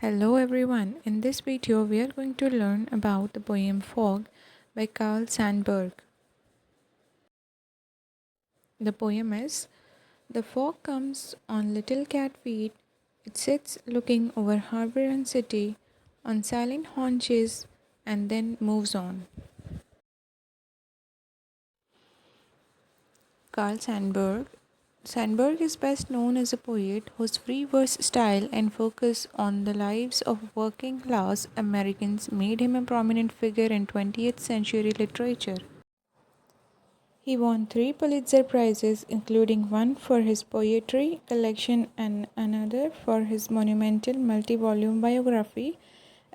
Hello everyone. In this video we are going to learn about the poem Fog by Carl Sandburg. The poem is: The fog comes on little cat feet. It sits looking over harbor and city on silent haunches and then moves on. Carl Sandburg. Sandburg is best known as a poet whose free verse style and focus on the lives of working class Americans made him a prominent figure in 20th century literature. He won three Pulitzer Prizes, including one for his poetry collection and another for his monumental multi volume biography,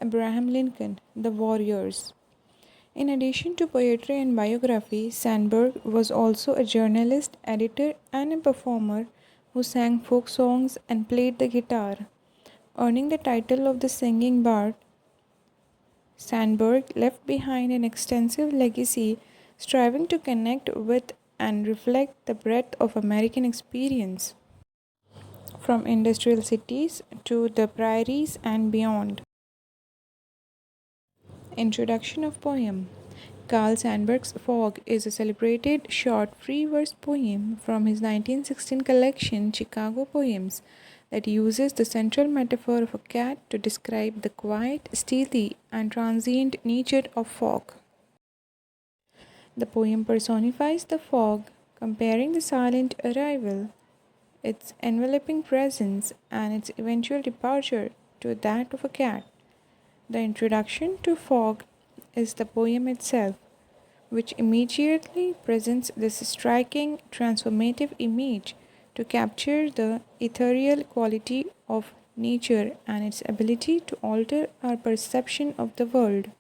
Abraham Lincoln, The Warriors. In addition to poetry and biography, Sandberg was also a journalist, editor, and a performer who sang folk songs and played the guitar. Earning the title of the Singing Bard, Sandberg left behind an extensive legacy, striving to connect with and reflect the breadth of American experience, from industrial cities to the prairies and beyond. Introduction of poem. Carl Sandburg's Fog is a celebrated short free verse poem from his 1916 collection Chicago Poems that uses the central metaphor of a cat to describe the quiet, stealthy, and transient nature of fog. The poem personifies the fog, comparing the silent arrival, its enveloping presence, and its eventual departure to that of a cat. The introduction to fog is the poem itself, which immediately presents this striking, transformative image to capture the ethereal quality of nature and its ability to alter our perception of the world.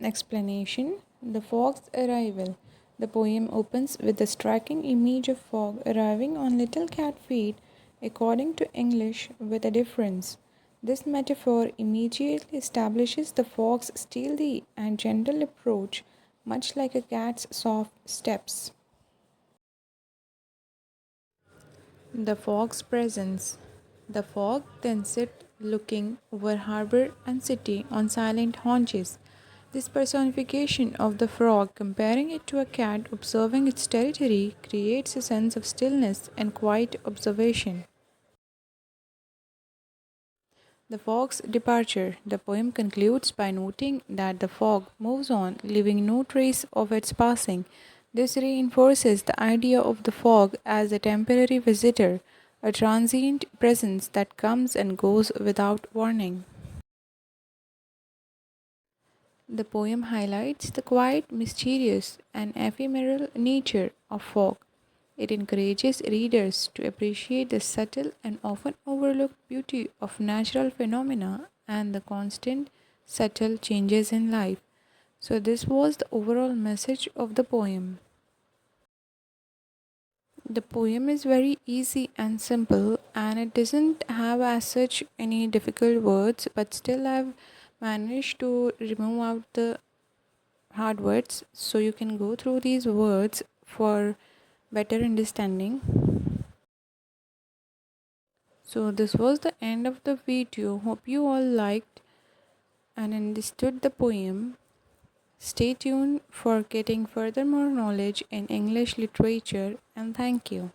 Explanation. The fog's arrival. The poem opens with the striking image of fog arriving on little cat feet, according to English, with a difference. This metaphor immediately establishes the fog's stealthy and gentle approach, much like a cat's soft steps. The fog's presence. The fog then sits looking over harbor and city on silent haunches. This personification of the frog, comparing it to a cat observing its territory, creates a sense of stillness and quiet observation. The fog's departure. The poem concludes by noting that the fog moves on, leaving no trace of its passing. This reinforces the idea of the fog as a temporary visitor, a transient presence that comes and goes without warning. The poem highlights the quiet, mysterious, and ephemeral nature of fog. It encourages readers to appreciate the subtle and often overlooked beauty of natural phenomena and the constant, subtle changes in life. So, this was the overall message of the poem. The poem is very easy and simple, and it doesn't have as such any difficult words, but still, I've managed to remove out the hard words so you can go through these words for better understanding. So this was the end of the video. Hope you all liked and understood the poem. Stay tuned for getting further more knowledge in English literature, and thank you.